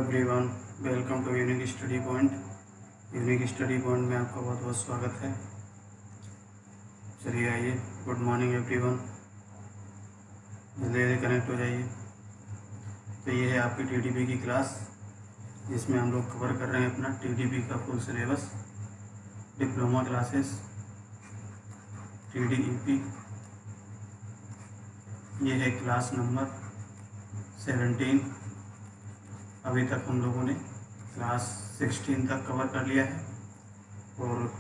Everyone, welcome to unique study point. Unique study point में आपका बहुत बहुत स्वागत है। चलिए आइए, गुड मॉर्निंग एवरीवन, जल्दी जल्दी कनेक्ट हो जाइए। तो ये है आपकी टीडीपी की क्लास, जिसमें हम लोग कवर कर रहे हैं अपना टीडीपी का फुल सिलेबस, डिप्लोमा क्लासेस, टीडीईपी। ये है क्लास नंबर 17। अभी तक हम लोगों ने क्लास 16 तक कवर कर लिया है, और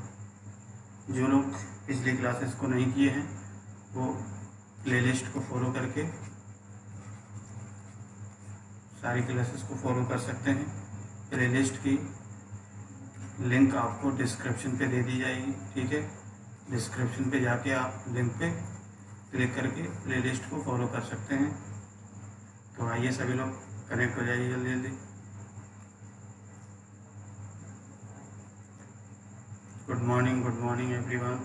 जो लोग पिछली क्लासेस को नहीं किए हैं वो प्लेलिस्ट को फॉलो करके सारी क्लासेस को फॉलो कर सकते हैं। प्लेलिस्ट की लिंक आपको डिस्क्रिप्शन पे दे दी जाएगी, ठीक है। डिस्क्रिप्शन पे जाके आप लिंक पे क्लिक करके प्लेलिस्ट को फॉलो कर सकते हैं। तो आइए सभी लोग कनेक्ट हो जाइए जल्दी जल्दी। Good morning everyone.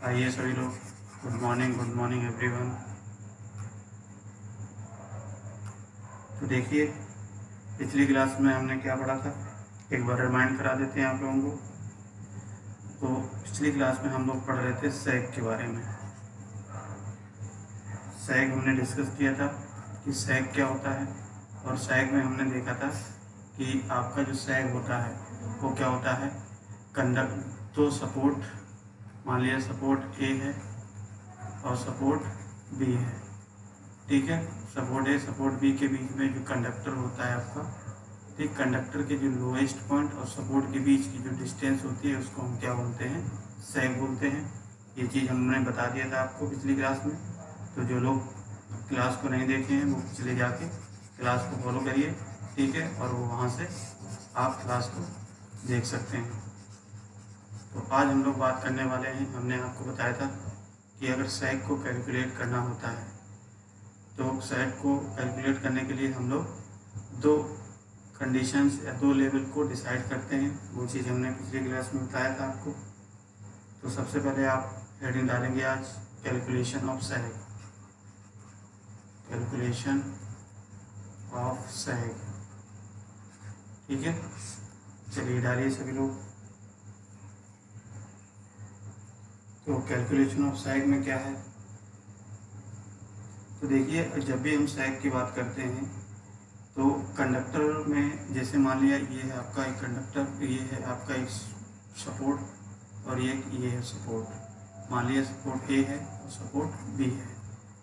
आइए सभी लोग, गुड मॉर्निंग एवरीवन। तो देखिए, पिछली क्लास में हमने क्या पढ़ा था, एक बार रिमाइंड करा देते हैं आप लोगों को। तो पिछली क्लास में हम लोग पढ़ रहे थे सैग के बारे में। सैग हमने डिस्कस किया था कि सैग क्या होता है, और सैग में हमने देखा था कि आपका जो सैग होता है वो क्या होता है, कंडक्ट। तो सपोर्ट, मान लिया सपोर्ट ए है और सपोर्ट बी है, ठीक है। सपोर्ट ए सपोर्ट बी के बीच में जो कंडक्टर होता है आपका, ठीक, कंडक्टर के जो लोएस्ट पॉइंट और सपोर्ट के बीच की जो डिस्टेंस होती है उसको हम क्या बोलते हैं, सैग बोलते हैं। ये चीज़ हमने बता दिया था आपको पिछली क्लास में। तो जो लोग क्लास को नहीं देखे हैं वो पिछले जाके क्लास को फॉलो करिए, ठीक है, और वो वहाँ से आप क्लास को देख सकते हैं। तो आज हम लोग बात करने वाले हैं, हमने आपको बताया था कि अगर सैग को कैलकुलेट करना होता है तो सैग को कैलकुलेट करने के लिए हम लोग दो कंडीशंस या दो लेवल को डिसाइड करते हैं। वो चीज़ हमने पिछली क्लास में बताया था आपको। तो सबसे पहले आप हेडिंग डालेंगे आज, calculation of sag, calculation of sag, ठीक है। चलिए डालिए सभी लोग। तो कैलकुलेशन ऑफ सैग में क्या है, तो देखिए, जब भी हम सैग की बात करते हैं तो कंडक्टर में, जैसे मान लिया ये है आपका एक कंडक्टर, ये है आपका एक सपोर्ट, और ये है सपोर्ट। मान लिया सपोर्ट ए है और सपोर्ट बी है।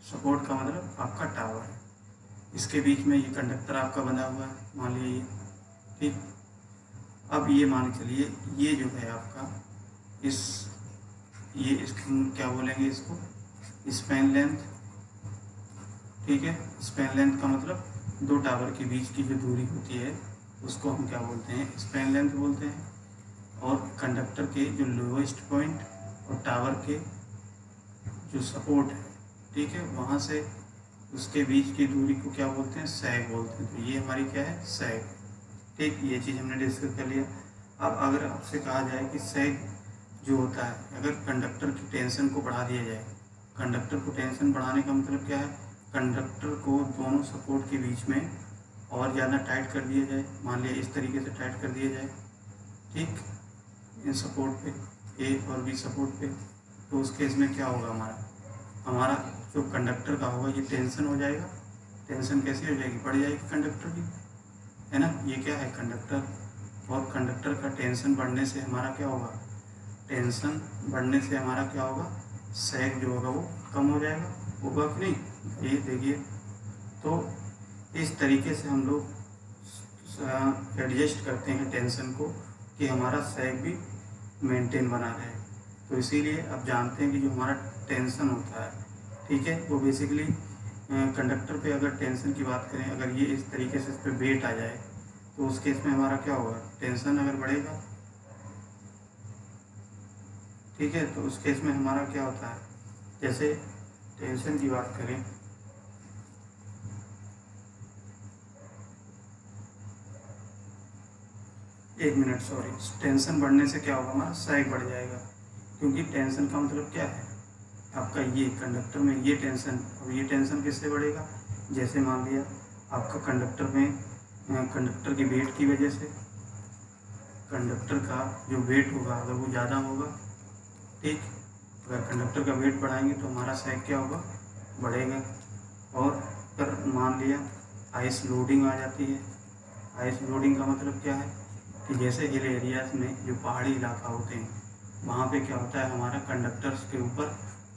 सपोर्ट का मतलब आपका टावर है, इसके बीच में ये कंडक्टर आपका बना हुआ है, मान लिया ये, ठीक। अब ये मान के चलिए, ये जो है आपका इसको क्या बोलेंगे, इसको स्पैन लेंथ, ठीक है। स्पैन लेंथ का मतलब दो टावर के बीच की जो दूरी होती है उसको हम क्या बोलते हैं, स्पैन लेंथ बोलते हैं। और कंडक्टर के जो लोएस्ट पॉइंट और टावर के जो सपोर्ट है, ठीक है, वहाँ से उसके बीच की दूरी को क्या बोलते हैं, सैग बोलते हैं। तो ये हमारी क्या है, सैग, ठीक। ये चीज़ हमने डिस्कस कर लिया। अब अगर आपसे कहा जाए कि सैग जो होता है, अगर कंडक्टर की टेंशन को बढ़ा दिया जाए, कंडक्टर को टेंशन बढ़ाने का मतलब क्या है, कंडक्टर को दोनों सपोर्ट के बीच में और ज़्यादा टाइट कर दिया जाए, मान लिया इस तरीके से टाइट कर दिया जाए, ठीक, इन सपोर्ट पे, ए और बी सपोर्ट पे। तो उस केस में क्या होगा, हमारा जो कंडक्टर का होगा ये टेंशन हो जाएगा। टेंशन कैसे हो जाएगी, बढ़ जाएगी कंडक्टर की, है ना। ये क्या है, कंडक्टर, और कंडक्टर का टेंशन बढ़ने से हमारा क्या होगा, टेंशन बढ़ने से हमारा क्या होगा, सैग जो होगा वो कम हो जाएगा, होगा कि नहीं। ये देखिए, तो इस तरीके से हम लोग एडजस्ट करते हैं टेंशन को कि हमारा सैग भी मेंटेन बना रहे। तो इसीलिए अब जानते हैं कि जो हमारा टेंशन होता है, ठीक है, वो बेसिकली कंडक्टर पे अगर टेंशन की बात करें, अगर ये इस तरीके से इस पर वेट आ जाए तो उस केस में हमारा क्या होगा, टेंशन अगर बढ़ेगा, ठीक है, तो उस केस में हमारा क्या होता है, जैसे टेंशन की बात करें, एक मिनट सॉरी, टेंशन बढ़ने से क्या होगा, हमारा सैग बढ़ जाएगा। क्योंकि टेंशन का मतलब क्या है, आपका ये कंडक्टर में ये टेंशन, और ये टेंशन किससे बढ़ेगा, जैसे मान लिया आपका कंडक्टर में कंडक्टर के वेट की वजह से कंडक्टर का जो वेट होगा अगर वो ज़्यादा होगा, ठीक, अगर कंडक्टर का वेट बढ़ाएंगे तो हमारा सैग क्या होगा, बढ़ेगा। और अगर मान लिया आइस लोडिंग आ जाती है, आइस लोडिंग का मतलब क्या है कि जैसे हिल एरियाज में जो पहाड़ी इलाका होते हैं वहाँ पे क्या होता है, हमारा कंडक्टर्स के ऊपर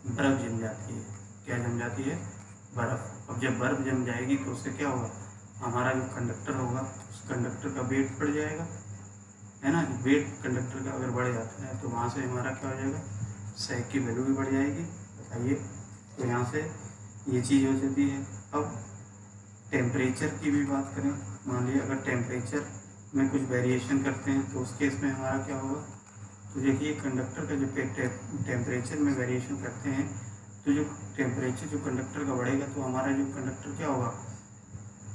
बर्फ़ जम जाती है। क्या जम जाती है, बर्फ़। अब जब बर्फ़ जम जाएगी तो उससे क्या होगा, हमारा जो कंडक्टर होगा उस कंडक्टर का वेट बढ़ जाएगा, है ना। वेट कंडक्टर का अगर बढ़ जाता है तो वहाँ से हमारा क्या हो जाएगा, सैग की वैल्यू भी बढ़ जाएगी। बताइए, तो यहाँ से ये चीज़ हो जाती है। अब टेम्परेचर की भी बात करें, मान लीजिए अगर टेम्परेचर में कुछ वेरिएशन करते हैं तो उस केस में हमारा क्या होगा, तो देखिए कंडक्टर का जो टेम्परेचर में वेरिएशन करते हैं तो जो टेम्परेचर जो कंडक्टर का बढ़ेगा तो हमारा जो कंडक्टर क्या होगा,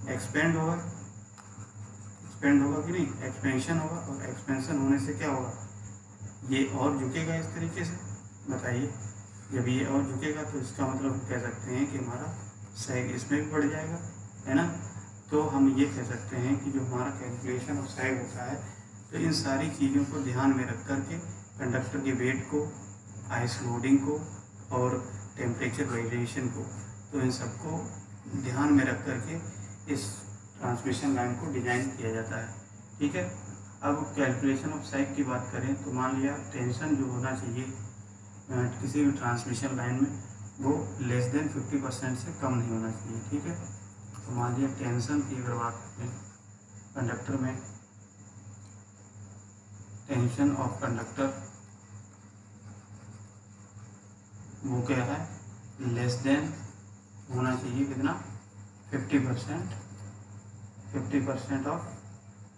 एक्सपेंड होगा। एक्सपेंड होगा कि नहीं, एक्सपेंशन होगा। और एक्सपेंशन होने से क्या होगा, ये और झुकेगा इस तरीके से। बताइए, जब ये और झुकेगा तो इसका मतलब हम कह सकते हैं कि हमारा सैग इसमें भी बढ़ जाएगा, है ना। तो हम ये कह सकते हैं कि जो हमारा कैलकुलेशन ऑफ सैग होता है तो इन सारी चीज़ों को ध्यान में रख कर के कंडक्टर के वेट को, आइस लोडिंग को और टेम्परेचर वेरिएशन को, तो इन सबको ध्यान में रख कर के इस ट्रांसमिशन लाइन को डिज़ाइन किया जाता है, ठीक है। अब कैलकुलेशन ऑफ सैग की बात करें तो मान लिया टेंशन जो होना चाहिए किसी भी ट्रांसमिशन लाइन में वो लेस देन 50% से कम नहीं होना चाहिए, ठीक है। तो मान लिया टेंशन की अगर बात करें कंडक्टर में, टेंशन ऑफ कंडक्टर वो क्या है, लेस देन होना चाहिए कितना, 50% ऑफ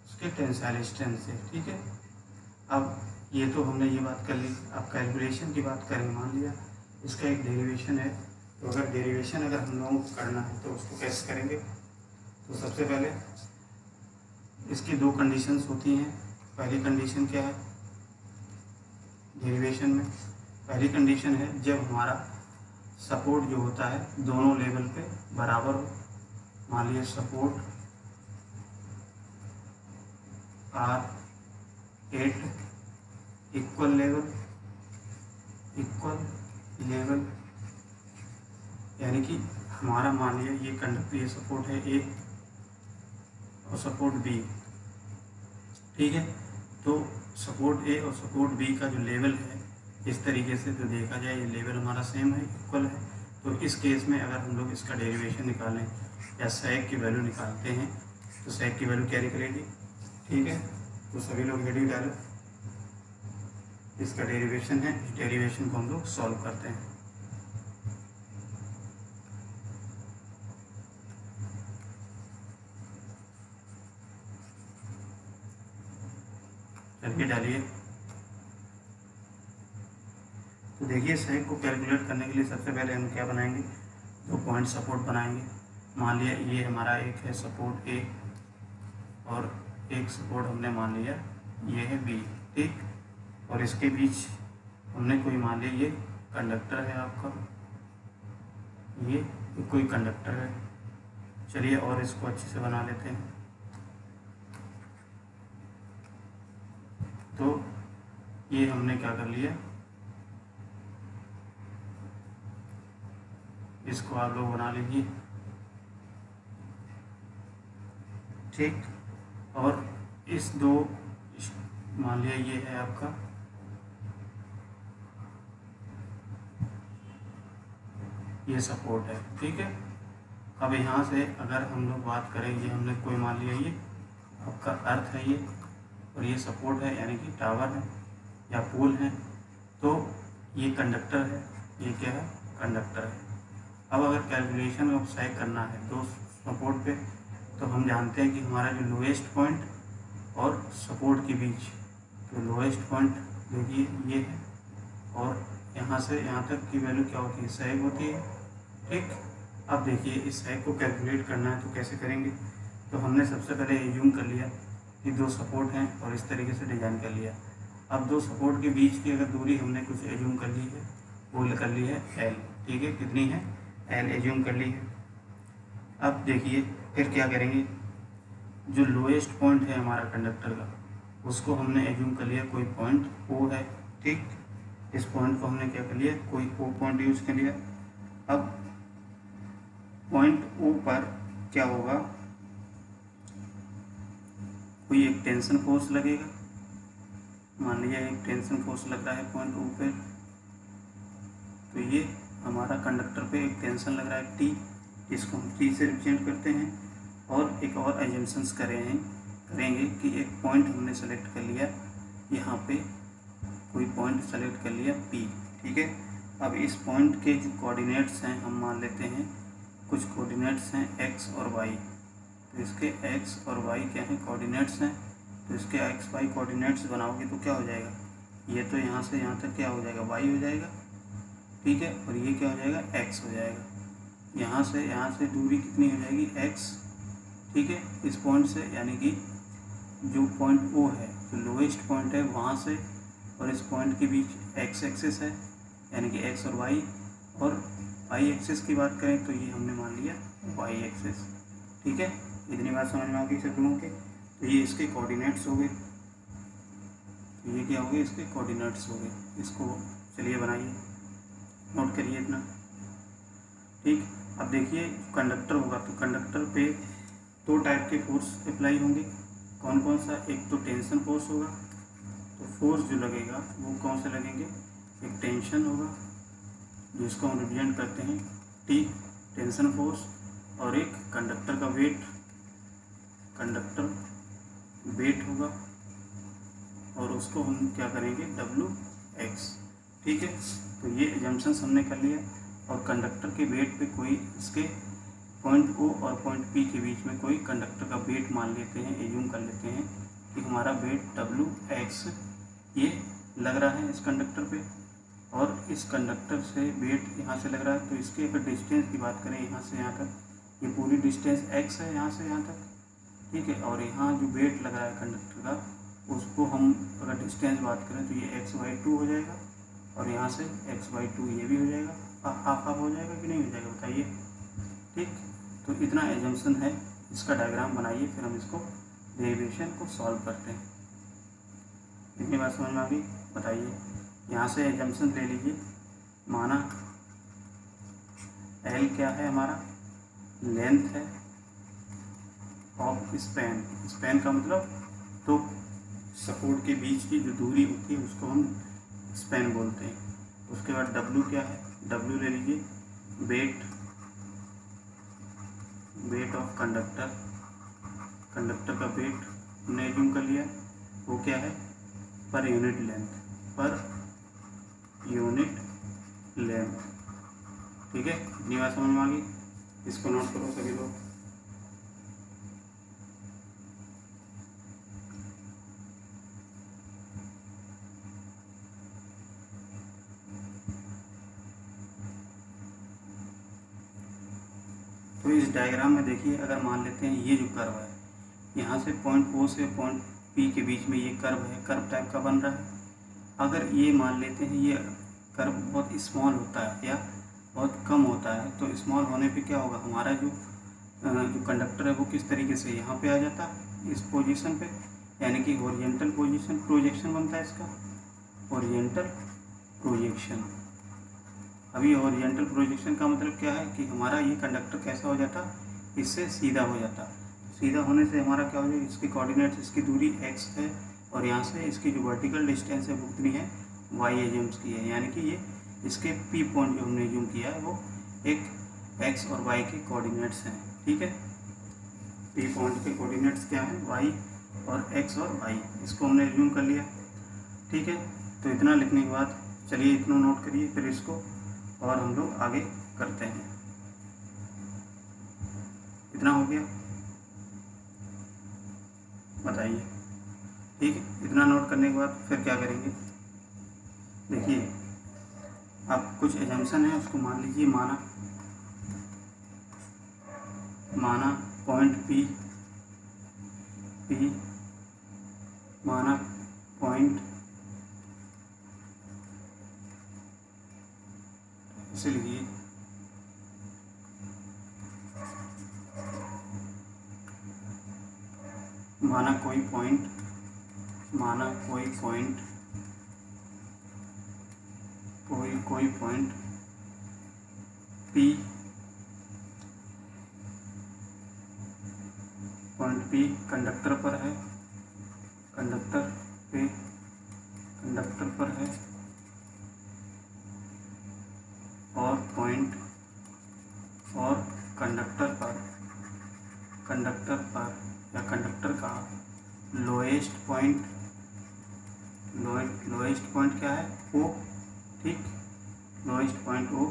उसके टेंसाइल स्ट्रेंथ से, ठीक है। अब ये तो हमने ये बात कर ली। अब कैलकुलेशन की बात करें, मान लिया इसका एक डेरिवेशन है, तो अगर डेरिवेशन अगर हम लोगों को करना है तो उसको कैसे करेंगे, तो सबसे पहले इसकी दो कंडीशंस होती हैं। पहली कंडीशन क्या है डेरिवेशन में, पहली कंडीशन है जब हमारा सपोर्ट जो होता है दोनों लेवल पे बराबर हो। मान लिया सपोर्ट R8 इक्वल लेवल, यानी कि हमारा मान लिया ये कंडक्टर, ये सपोर्ट है A और सपोर्ट B, ठीक है। तो सपोर्ट A और सपोर्ट B का जो लेवल है इस तरीके से तो देखा जाए ये लेवल हमारा सेम है, इक्वल है। तो इस केस में अगर हम लोग इसका डेरिवेशन निकालें या सैग की वैल्यू निकालते हैं तो सैग की वैल्यू क्या निकलेगी, ठीक है। तो सभी लोग हेडिंग डालो, इसका डेरिवेशन है, इस डेरिवेशन को हम लोग सॉल्व करते हैं। चलिए डालिए। तो देखिए सैग को कैलकुलेट करने के लिए सबसे पहले हम क्या बनाएंगे, दो पॉइंट सपोर्ट बनाएंगे। मान लिया ये हमारा एक है सपोर्ट A और एक सपोर्ट हमने मान लिया ये है B, ठीक। और इसके बीच हमने कोई मान लिया ये कंडक्टर है आपका, ये कोई कंडक्टर है। चलिए और इसको अच्छे से बना लेते हैं। तो ये हमने क्या कर लिया, इसको आप लोग बना लीजिए, ठीक। और इस दो मान लिया ये है आपका ये सपोर्ट है, ठीक है। अब यहाँ से अगर हम लोग बात करें, ये हमने कोई मान लिया ये आपका अर्थ है ये, और ये सपोर्ट है यानी कि टावर है या पोल है, तो ये कंडक्टर है, ये क्या है कंडक्टर है। अब अगर कैलकुलेशन ऑफ सैग करना है दो सपोर्ट पे, तो हम जानते हैं कि हमारा जो लोएस्ट पॉइंट और सपोर्ट के बीच, तो लोएस्ट पॉइंट देखिए ये है और यहाँ से यहाँ तक की वैल्यू क्या होती है, सैग होती है, ठीक। अब देखिए इस सैग को कैलकुलेट करना है तो कैसे करेंगे, तो हमने सबसे पहले एज्यूम कर लिया कि दो सपोर्ट हैं और इस तरीके से डिज़ाइन कर लिया। अब दो सपोर्ट के बीच की अगर दूरी हमने कुछ एज्यूम कर ली है, वो कर ली है L, ठीक है। कितनी है L एज्यूम कर ली है। अब देखिए फिर क्या करेंगे, जो लोएस्ट पॉइंट है हमारा कंडक्टर का उसको हमने एज्यूम कर लिया कोई पॉइंट ओ है, ठीक। इस पॉइंट को हमने क्या कर लिया, कोई ओ पॉइंट यूज कर लिया। अब पॉइंट ओ पर क्या होगा, कोई एक टेंशन फोर्स लगेगा, मान लिया एक टेंशन फोर्स लग रहा है पॉइंट ओ पे, तो ये हमारा कंडक्टर पे एक टेंशन लग रहा है टी, इसको हम टी से रिप्रेजेंट करते हैं। और एक और एजम्पशंस करेंगे कि एक पॉइंट हमने सेलेक्ट कर लिया, यहाँ पे कोई पॉइंट सेलेक्ट कर लिया पी, ठीक है। अब इस पॉइंट के जो कोऑर्डिनेट्स हैं हम मान लेते हैं, कुछ कोऑर्डिनेट्स हैं एक्स और वाई, तो इसके एक्स और वाई क्या हैं, कोऑर्डिनेट्स हैं। तो इसके एक्स वाई कोऑर्डिनेट्स बनाओगे तो क्या हो जाएगा, ये तो यहाँ से यहाँ तक क्या हो जाएगा, वाई हो जाएगा, ठीक है। और ये क्या हो जाएगा, एक्स हो जाएगा। यहाँ से दूरी कितनी हो जाएगी, एक्स, ठीक है, इस पॉइंट से, यानी कि जो पॉइंट ओ है, जो लोएस्ट पॉइंट है वहाँ से और इस पॉइंट के बीच एक्स एक्सिस है, यानी कि एक्स और वाई। और वाई एक्सिस की बात करें तो ये हमने मान लिया वाई एक्सिस, ठीक है। इतनी बात समझ में आ गई सब लोगों के। तो ये इसके कोऑर्डिनेट्स हो गए, तो ये क्या हो गए, इसके कोऑर्डिनेट्स हो गए। इसको चलिए बनाइए, नोट करिए इतना, ठीक। अब देखिए कंडक्टर होगा तो कंडक्टर पे दो टाइप के फोर्स अप्लाई होंगे, कौन कौन सा, एक तो टेंशन फोर्स होगा, तो फोर्स जो लगेगा वो कौन से लगेंगे, एक टेंशन होगा जिसको हम रिप्रेजेंट करते हैं टी, टेंशन फोर्स, और एक कंडक्टर का वेट, कंडक्टर वेट होगा, और उसको हम क्या करेंगे, डब्ल्यू एक्स, ठीक है। तो ये एजम्पशंस हमने कर लिया। और कंडक्टर के वेट पे कोई इसके पॉइंट ओ और पॉइंट पी के बीच में कोई कंडक्टर का वेट मान लेते हैं, एज्यूम कर लेते हैं कि हमारा वेट डब्ल्यू एक्स ये लग रहा है इस कंडक्टर पे, और इस कंडक्टर से वेट यहाँ से लग रहा है। तो इसके अगर डिस्टेंस की बात करें यहाँ से यहाँ तक, ये पूरी डिस्टेंस एक्स है यहाँ से यहाँ तक, ठीक है। और यहाँ जो वेट लग रहा है कंडक्टर का उसको हम अगर डिस्टेंस बात करें तो ये x/2 हो जाएगा, और यहाँ से x/2 ये भी हो जाएगा, हाफ हाफ हो जाएगा कि नहीं हो जाएगा बताइए, ठीक। तो इतना एजम्पशन है, इसका डायग्राम बनाइए, फिर हम इसको डेरिवेशन को सॉल्व करते हैं। इतनी बात समझ में आ गई, बताइए। यहाँ से एजम्पशन ले लीजिए, माना एल क्या है हमारा, लेंथ है ऑफ स्पैन, स्पैन का मतलब तो सपोर्ट के बीच की जो दूरी होती है उसको हम स्पैन बोलते हैं। उसके बाद डब्ल्यू क्या है, डब्ल्यू ले लीजिए, वेट ऑफ कंडक्टर, कंडक्टर का वेट हमने एज्यूम कर लिया, वो क्या है, per unit length, per unit length, ठीक है। इतनी बात समझ में आ गई, इसको नोट करो सभी लोग। तो इस डायग्राम में देखिए, अगर मान लेते हैं ये जो कर्व है, यहाँ से पॉइंट ओ से पॉइंट पी के बीच में ये कर्व है, कर्व टाइप का बन रहा है। अगर ये मान लेते हैं ये कर्व बहुत स्मॉल होता है या बहुत कम होता है, तो स्मॉल होने पे क्या होगा, हमारा जो कंडक्टर है वो किस तरीके से यहाँ पे आ जाता है, इस पोजीशन पे, यानी कि ओरिएंटल पोजीशन, प्रोजेक्शन बनता है इसका, ओरिएंटल प्रोजेक्शन। अभी ओरिएंटल प्रोजेक्शन का मतलब क्या है कि हमारा ये कंडक्टर कैसा हो जाता, इससे सीधा हो जाता। सीधा होने से हमारा क्या हो जाएगा, इसके कोऑर्डिनेट्स, इसकी दूरी x है, और यहाँ से इसकी जो वर्टिकल डिस्टेंस है वो कितनी है, y एज्यूम की है, यानी कि ये इसके p पॉइंट जो हमने एज्यूम किया है वो एक x और y के कोऑर्डिनेट्स हैं, ठीक है। p पॉइंट के कोऑर्डिनेट्स क्या हैं, y और x और y, इसको हमने एज्यूम कर लिया, ठीक है। तो इतना लिखने के बाद चलिए इतना नोट करिए, फिर इसको और हम लोग आगे करते हैं। इतना हो गया, बताइए, ठीक है। इतना नोट करने के बाद फिर क्या करेंगे, देखिए अब कुछ एजम्पशन है उसको मान लीजिए, माना पॉइंट पी, माना पॉइंट, इसे लिखिए माना कोई point P, point P conductor पर है, और पॉइंट और कंडक्टर पर या कंडक्टर का लोएस्ट पॉइंट क्या है? O, ठीक, लोएस्ट पॉइंट O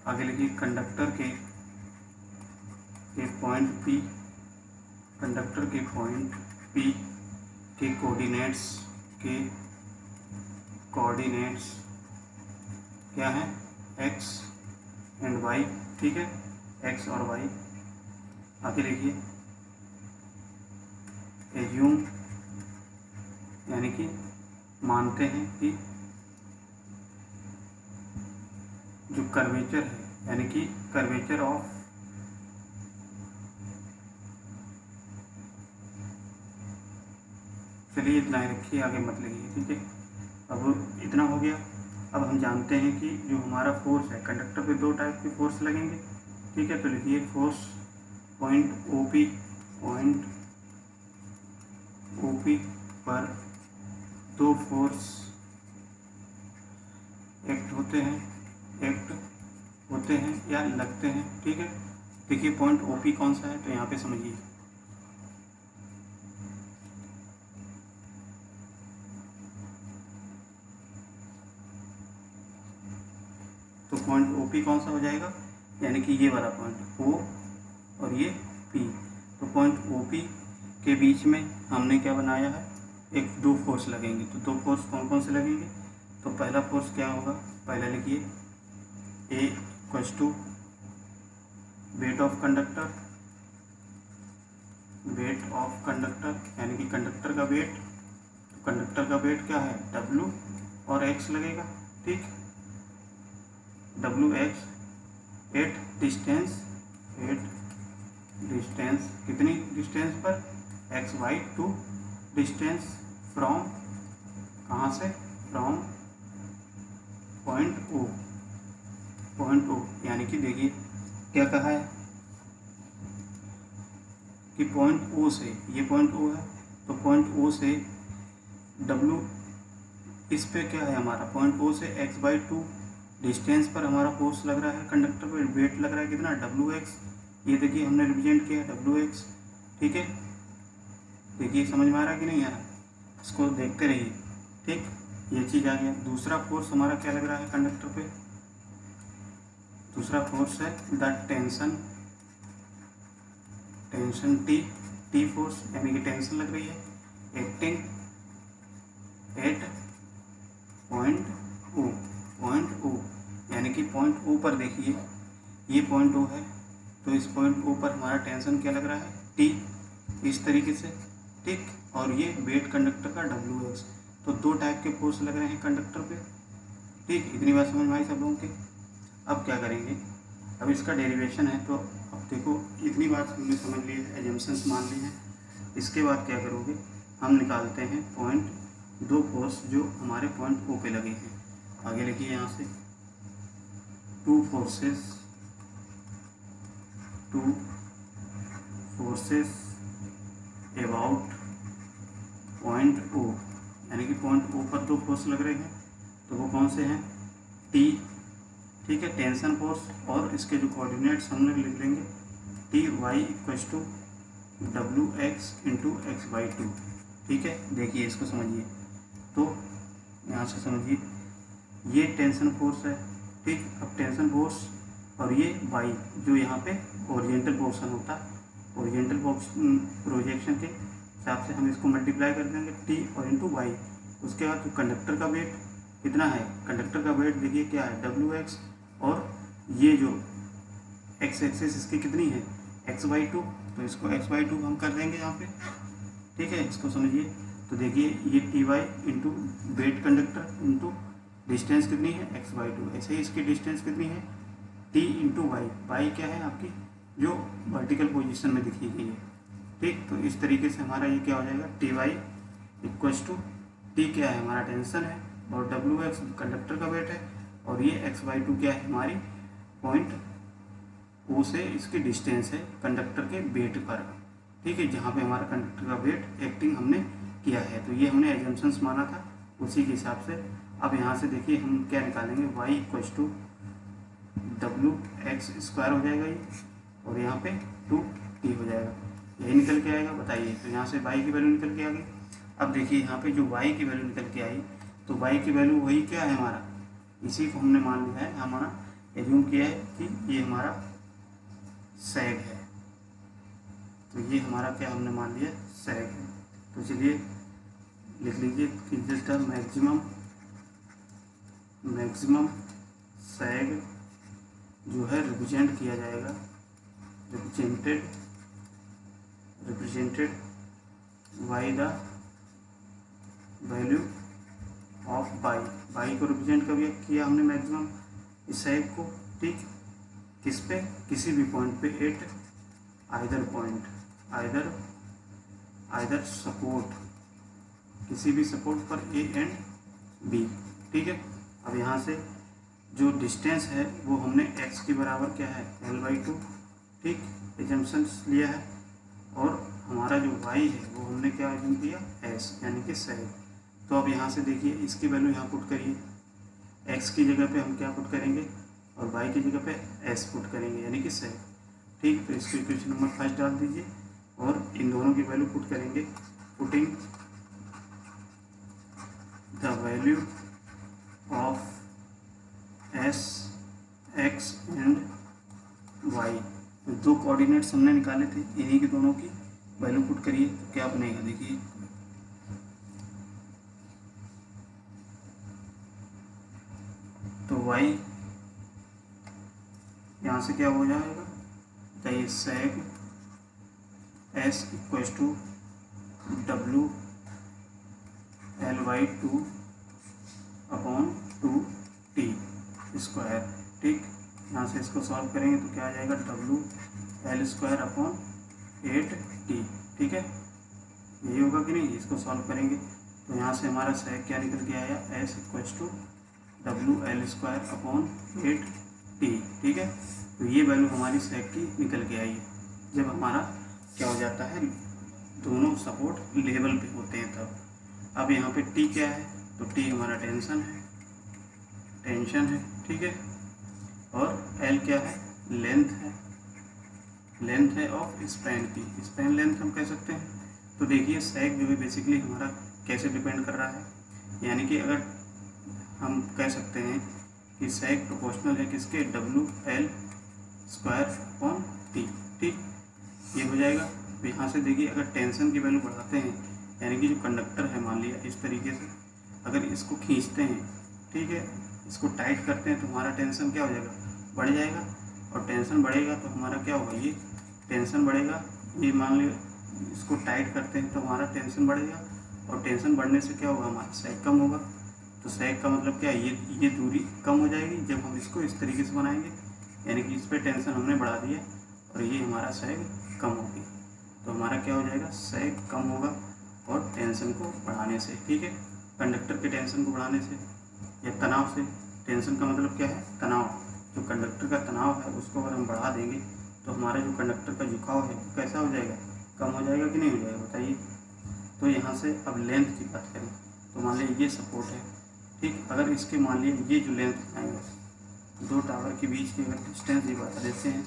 आगे लिखिए कंडक्टर के पॉइंट P, कंडक्टर के पॉइंट P के कोऑर्डिनेट्स क्या है? x एंड y, ठीक है, x और y। आगे लिखिए एज्यूम, यानी कि मानते हैं कि जो कर्वेचर है, यानी कि कर्वेचर ऑफ चलिए इतना ही रखिए, आगे मत लिखिए, ठीक है। अब इतना हो गया। अब हम जानते हैं कि जो हमारा फोर्स है, कंडक्टर पे दो टाइप के फोर्स लगेंगे, ठीक है। तो लिखिए फोर्स पॉइंट OP पर दो फोर्स एक्ट होते हैं या लगते हैं, ठीक है। देखिए पॉइंट OP कौन सा है, तो यहाँ पे समझिए, तो पॉइंट OP कौन सा हो जाएगा, यानी कि ये वाला पॉइंट O और ये P। तो पॉइंट OP के बीच में हमने क्या बनाया है, दो फोर्स लगेंगे। तो दो फोर्स कौन कौन से लगेंगे? तो पहला फोर्स क्या होगा, पहला लिखिए A equals to weight of conductor, यानी कि कंडक्टर का वेट। तो कंडक्टर का वेट क्या है? W और x लगेगा, ठीक। WX एट डिस्टेंस, कितनी डिस्टेंस पर? x/2 डिस्टेंस फ्रॉम, कहाँ से? फ्रॉम पॉइंट O, यानी कि देखिए क्या कहा है कि पॉइंट O से, ये पॉइंट O है, तो पॉइंट O से W, इस पे क्या है हमारा, पॉइंट O से x/2 डिस्टेंस पर हमारा फोर्स लग रहा है, कंडक्टर पर वेट लग रहा है कितना? WX। ये देखिए हमने रिप्रेजेंट किया WX, ठीक है। देखिए समझ में आ रहा है कि नहीं आ रहा, इसको देखते रहिए, ठीक। ये चीज़ आ गया। दूसरा फोर्स हमारा क्या लग रहा है कंडक्टर पे? दूसरा फोर्स है द टेंशन T फोर्स, यानी कि टेंशन लग रही है एक्टिंग एट पॉइंट O, यानी कि पॉइंट O पर देखिए, ये पॉइंट O है, तो इस पॉइंट O पर हमारा टेंशन क्या लग रहा है? T, इस तरीके से, ठीक। और ये वेट कंडक्टर का WX। तो दो टाइप के फोर्स लग रहे हैं कंडक्टर पे, ठीक। इतनी बात समझ में आई सब लोगों की। अब क्या करेंगे, अब इसका डेरिवेशन है, तो अब देखो इतनी बात हमने समझ ली है, एजम्पशंस मान ली हैं। इसके बाद क्या करोगे, हम निकालते हैं पॉइंट, दो फोर्स जो हमारे पॉइंट O पे लगे हैं। आगे लिखिए यहाँ से two forces about point O, यानी कि पॉइंट O पर दो फोर्स लग रहे हैं, तो वो कौन से हैं? T, ठीक है, टेंशन फोर्स, और इसके जो कोऑर्डिनेट्स हम लोग लिख लेंगे TY equals to WX into x/2, ठीक है। देखिए इसको समझिए, तो यहाँ से समझिए ये टेंशन फोर्स है, ठीक। अब टेंशन फोर्स और ये y जो यहाँ पे ओरिएंटल पोर्शन होता है, ओरिएंटल प्रोजेक्शन के हिसाब से हम इसको मल्टीप्लाई कर देंगे T और इंटू y। उसके बाद जो कंडक्टर का वेट कितना है, कंडक्टर का वेट देखिए क्या है WX, और ये जो x एक्सिस इसकी कितनी है x/2, तो इसको x/2 हम कर देंगे यहाँ पे, ठीक है। इसको समझिए, तो देखिए ये TY into weight conductor into distance कितनी है x/2, ऐसे ही इसकी डिस्टेंस कितनी है टी इंटू वाई, वाई क्या है आपकी जो वर्टिकल पोजीशन में दिखी गई है, ठीक। तो इस तरीके से हमारा ये क्या हो जाएगा, T Y equals to T क्या है हमारा टेंशन है, और डब्ल्यू एक्स कंडक्टर का वेट है, और ये एक्स वाई टू क्या है हमारी पॉइंट ओ से इसकी डिस्टेंस है कंडक्टर के वेट पर, ठीक है, जहाँ पे हमारा कंडक्टर का वेट एक्टिंग हमने किया है। तो ये हमने एजम्पशंस माना था, उसी के हिसाब से अब यहाँ से देखिए हम क्या निकालेंगे, y equals to W X square हो जाएगा ये, और यहाँ पे 2t हो जाएगा, यही निकल के आएगा। बताइए, तो यहाँ से y की वैल्यू निकल के आ गई। अब देखिए यहाँ पे जो y की वैल्यू निकल के आई, तो y की वैल्यू वही क्या है हमारा, इसी को हमने मान लिया है, हमारा एज्यूम किया है कि ये हमारा सैग है, तो ये हमारा क्या हमने मान लिया सैग है। तो चलिए लिख लीजिए कि दिस द मैक्सिमम सैग जो है रिप्रेजेंट किया जाएगा, represented by the value of by को रिप्रेजेंट किया हमने मैक्सिमम इस सैग को, ठीक, किस पे, किसी भी पॉइंट पे एट आइदर सपोर्ट, किसी भी सपोर्ट पर ए एंड बी, ठीक है। अब यहाँ से जो डिस्टेंस है वो हमने x के बराबर क्या है l/2, ठीक, एजम्पशंस लिया है, और हमारा जो y है वो हमने क्या एज्यूम किया s, यानी कि सैग। तो अब यहाँ से देखिए इसकी वैल्यू यहाँ पुट करिए, x की जगह पे हम क्या पुट करेंगे, और y की जगह पे s पुट करेंगे, यानी कि सैग, ठीक। तो इसको इक्वेशन नंबर फर्स्ट डाल दीजिए, और इन दोनों की वैल्यू पुट करेंगे, putting the value of S X and Y, तो दो कोऑर्डिनेट्स हमने निकाले थे, इन्हीं की दोनों की वैल्यू पुट करिए, तो क्या बनेगा देखिए, तो y यहाँ से क्या हो जाएगा, तो sec s equals to W l/2 upon 2t square, ठीक। यहाँ से इसको सॉल्व करेंगे तो क्या आ जाएगा, W L square upon 8t, ठीक है, यही होगा कि नहीं। इसको सॉल्व करेंगे तो यहाँ से हमारा sec क्या निकल के आया, s equals to W L square upon 8t, ठीक है। तो ये वैल्यू हमारी sec की निकल के आई है, जब हमारा क्या हो जाता है, दोनों सपोर्ट लेवल पे होते हैं तब। अब यहाँ पे t क्या है, तो t हमारा टेंशन है, ठीक है, और l क्या है, लेंथ है ऑफ स्पैन की, स्पैन लेंथ हम कह सकते हैं। तो देखिए sec जो है बेसिकली हमारा कैसे डिपेंड कर रहा है, यानी कि अगर हम कह सकते हैं कि sec प्रोपोर्शनल है किसके, W L square upon T, ठीक, ये हो जाएगा। तो यहाँ से देखिए अगर टेंशन की वैल्यू बढ़ाते हैं, यानी कि जो कंडक्टर है मान लिया इस तरीके से, अगर इसको खींचते हैं, ठीक है, इसको टाइट करते हैं, तो हमारा टेंशन क्या हो जाएगा, बढ़ जाएगा, और टेंशन बढ़ेगा तो हमारा क्या होगा, ये टेंशन बढ़ेगा, ये मान लो इसको टाइट करते हैं तो हमारा टेंशन बढ़ेगा, और टेंशन बढ़ने से क्या होगा, हमारा sec कम होगा। तो sec का मतलब क्या है, ये दूरी कम हो जाएगी जब हम इसको इस तरीके से बनाएंगे, यानी कि इस पर टेंशन हमने बढ़ा दिया और ये हमारा sec कम होगी, तो हमारा क्या हो जाएगा, sec कम होगा और टेंशन को बढ़ाने से, ठीक है, कंडक्टर के टेंशन को बढ़ाने से या तनाव से। टेंशन का मतलब क्या है, तनाव, जो कंडक्टर का तनाव है उसको अगर हम बढ़ा देंगे तो हमारा जो कंडक्टर का झुकाव है वो कैसा हो जाएगा, कम हो जाएगा कि नहीं हो जाएगा, बताइए। तो यहाँ से अब लेंथ की बात करें तो मान लीजिए ये सपोर्ट है, ठीक, अगर इसके मान लीजिए ये जो लेंथ आएगा, दो टावर के बीच की अगर डिस्टेंस ये बता देते हैं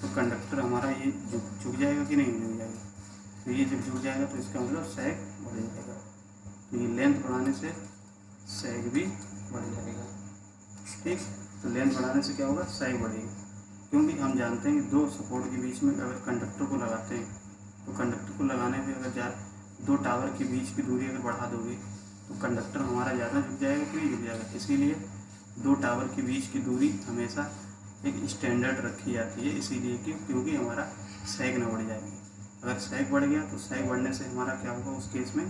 तो कंडक्टर हमारा ये झुक जाएगा कि नहीं झुक जाएगा। तो ये जब झुक जाएगा तो इसका मतलब sec बढ़ जाएगा, तो ये लेंथ बढ़ाने से sec भी बढ़ जाएगा, ठीक। तो लेंथ बढ़ाने से क्या होगा, sec बढ़ेगा, क्योंकि हम जानते हैं कि दो सपोर्ट के बीच में अगर कंडक्टर को लगाते हैं तो कंडक्टर को लगाने में अगर दो टावर के बीच की दूरी अगर बढ़ा दोगे तो कंडक्टर हमारा ज़्यादा झुक जाएगा कि नहीं झुक जाएगा। इसीलिए दो टावर के बीच की दूरी हमेशा एक स्टैंडर्ड रखी जाती है, इसीलिए क्योंकि हमारा sec ना बढ़ जाएगी। अगर sec बढ़ गया तो sec बढ़ने से हमारा क्या होगा, उस केस में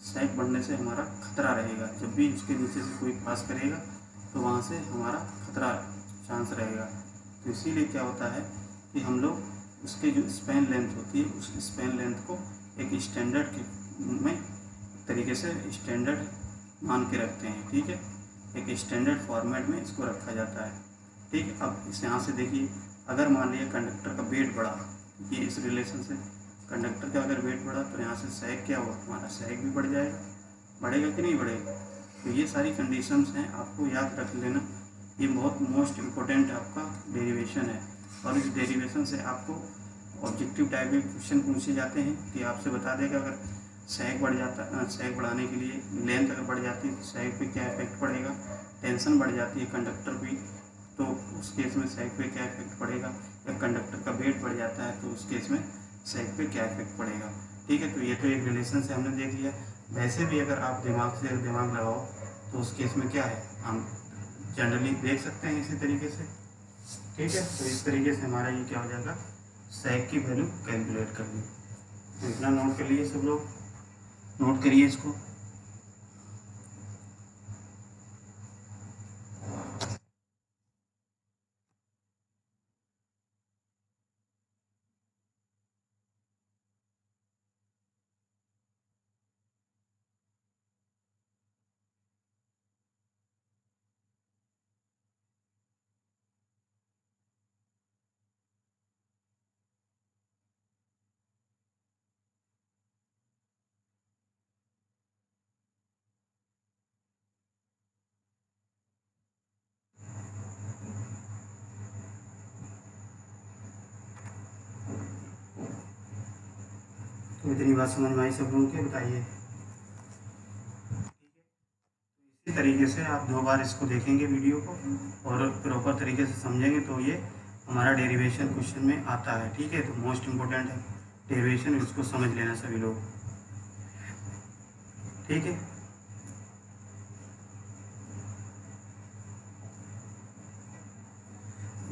sec बढ़ने से हमारा खतरा रहेगा, जब भी उसके नीचे से कोई पास करेगा तो वहाँ से हमारा खतरा चांस रहेगा, तो इसीलिए क्या होता है कि हम लोग उसके जो स्पैन लेंथ होती है उस स्पैन लेंथ को एक स्टैंडर्ड के में तरीके से स्टैंडर्ड मान के रखते हैं। ठीक है, एक स्टैंडर्ड फॉर्मेट में इसको रखा जाता है। ठीक है, अब इस यहाँ से देखिए, अगर मान लिया कंडक्टर का वेट बढ़ा, ये इस रिलेशन से कंडक्टर का अगर वेट बढ़ा तो यहाँ से सैग क्या हुआ, हमारा सैग भी बढ़ जाएगा, बढ़ेगा कि नहीं बढ़ेगा। तो ये सारी कंडीशंस हैं, आपको याद रख लेना। ये बहुत मोस्ट इम्पोर्टेंट आपका डेरिवेशन है, और इस डेरिवेशन से आपको ऑब्जेक्टिव टाइप के क्वेश्चन पूछे जाते हैं कि आपसे बता देगा अगर सैग बढ़ जाता, सैग बढ़ाने के लिए लेंथ अगर बढ़ जाती है तो सैग पे क्या इफेक्ट पड़ेगा, टेंशन बढ़ जाती है कंडक्टर की तो उस केस में सैग पे क्या इफेक्ट पड़ेगा, या कंडक्टर का वेट बढ़ जाता है तो उस केस में सैग पे क्या इफेक्ट पड़ेगा। ठीक है, तो ये तो एक रिलेशन से हमने देख लिया। वैसे भी अगर आप दिमाग लगाओ तो उस केस में क्या है, हम जनरली देख सकते हैं इसी तरीके से। ठीक है, तो इस तरीके से हमारा ये क्या हो जाएगा, सैग की वैल्यू कैलकुलेट कर ली। तो इतना नोट कर लिए सब लोग, नोट करिए इसको। तो इतनी बात समझ में आई सब लोगों के, बताइए। इसी तरीके से आप 2 बार इसको देखेंगे वीडियो को और प्रॉपर तरीके से समझेंगे तो ये हमारा डेरिवेशन क्वेश्चन में आता है। ठीक है, तो मोस्ट इम्पोर्टेंट है डेरिवेशन, इसको समझ लेना सभी लोग। ठीक है,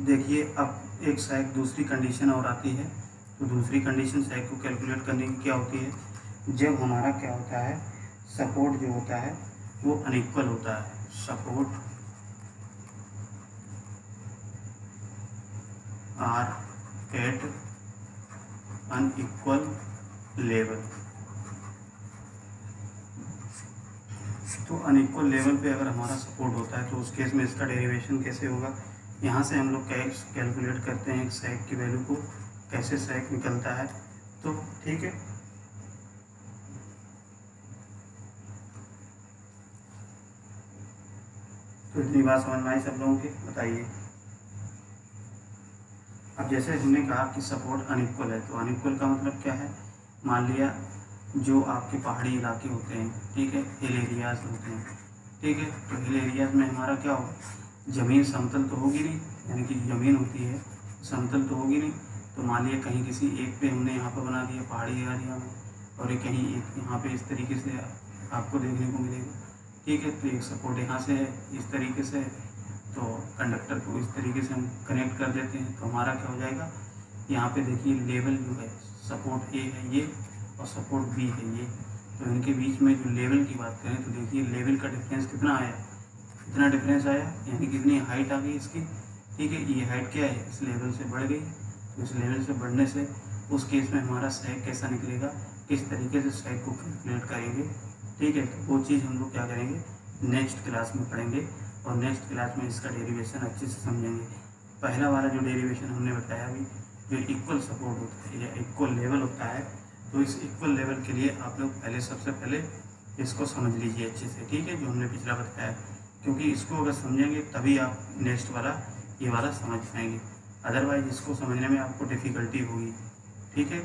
देखिए अब एक सैग दूसरी कंडीशन और आती है। तो दूसरी कंडीशन सैग को कैलकुलेट करने की क्या होती है, जब हमारा क्या होता है, सपोर्ट जो होता है वो अनइक्वल होता है। Support are at unequal level. तो अनइक्वल लेवल पे अगर हमारा सपोर्ट होता है तो उस केस में इसका डेरिवेशन कैसे होगा, यहाँ से हम लोग कैलकुलेट करते हैं सैग की वैल्यू को, कैसे सैग निकलता है। तो ठीक है, तो इतनी बात समझ में आई सब लोगों की, बताइए। अब जैसे हमने कहा कि सपोर्ट अनइक्वल है, तो अनइक्वल का मतलब क्या है, मान लिया जो आपके पहाड़ी इलाके होते हैं, ठीक है, हिल एरियाज होते हैं, ठीक है, तो हिल एरियाज में हमारा क्या होगा, ज़मीन समतल तो होगी नहीं, यानी कि ज़मीन होती है समतल तो होगी नहीं। तो मान लिया कहीं किसी एक पे हमने यहाँ पर बना दिया पहाड़ी एरिया में, और एक कहीं एक यहाँ पे इस तरीके से आपको देखने को मिलेगा। ठीक है, तो एक सपोर्ट यहाँ से है इस तरीके से, तो कंडक्टर को इस तरीके से हम कनेक्ट कर देते हैं, तो हमारा क्या हो जाएगा, यहाँ पे देखिए लेवल जो है, सपोर्ट ए है ये और सपोर्ट बी है ये, तो इनके बीच में जो लेवल की बात करें तो देखिए लेवल का डिफरेंस कितना आया, इतना डिफरेंस आया, यानी कितनी हाइट आ गई इसकी। ठीक है, ये हाइट क्या है, इस लेवल से बढ़ गई, तो इस लेवल से बढ़ने से उस केस में हमारा सैग कैसा निकलेगा, किस तरीके से सैग को कैलकुलेट करेंगे। ठीक है, तो वो चीज़ हम लोग क्या करेंगे, नेक्स्ट क्लास में पढ़ेंगे, और नेक्स्ट क्लास में इसका डेरिवेशन अच्छे से समझेंगे। पहला वाला जो डेरिवेशन हमने बताया अभी, जो इक्वल सपोर्ट होता है या इक्वल लेवल होता है, तो इस इक्वल लेवल के लिए आप लोग पहले सबसे पहले इसको समझ लीजिए अच्छे से। ठीक है, जो हमने पिछला बताया, क्योंकि इसको अगर समझेंगे तभी आप नेक्स्ट वाला ये वाला समझ पाएंगे, अदरवाइज इसको समझने में आपको डिफ़िकल्टी होगी। ठीक है,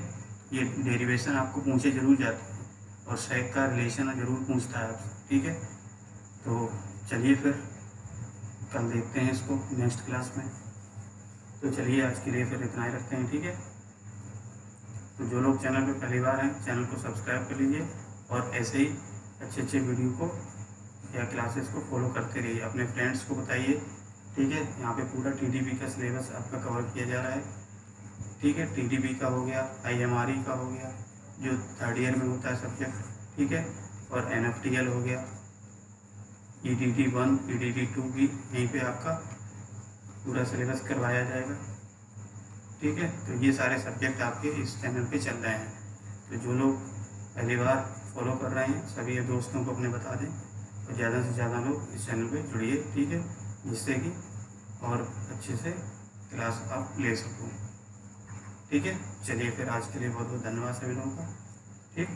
ये डेरिवेशन आपको पूछे जरूर जाते हैं, और सैग का रिलेशन ज़रूर पूछता है आपसे। ठीक है, तो चलिए फिर कल देखते हैं इसको नेक्स्ट क्लास में। तो चलिए आज के लिए फिर इतना ही रखते हैं। ठीक है, तो जो लोग चैनल पे पहली बार हैं चैनल को सब्सक्राइब कर लीजिए, और ऐसे ही अच्छे अच्छे वीडियो को या क्लासेस को फॉलो करते रहिए, अपने फ्रेंड्स को बताइए। ठीक है, यहाँ पे पूरा टीडीपी का सिलेबस आपका कवर किया जा रहा है। ठीक है, टीडीपी का हो गया, आईएमआरई का हो गया जो 3rd ईयर में होता है सब्जेक्ट, ठीक है, और एनएफटीएल हो गया, ईडीडी 1 ईडीडी 2 भी यहीं पे आपका पूरा सिलेबस करवाया जाएगा। ठीक है, तो ये सारे सब्जेक्ट आपके इस चैनल पे चल रहे हैं। तो जो लोग पहली बार फॉलो कर रहे हैं सभी दोस्तों को अपने बता दें और ज़्यादा से ज़्यादा लोग इस चैनल पे जुड़िए। ठीक है, जिससे कि और अच्छे से क्लास आप ले सको। ठीक है, चलिए फिर आज के लिए बहुत बहुत धन्यवाद सभी लोगों का। ठीक।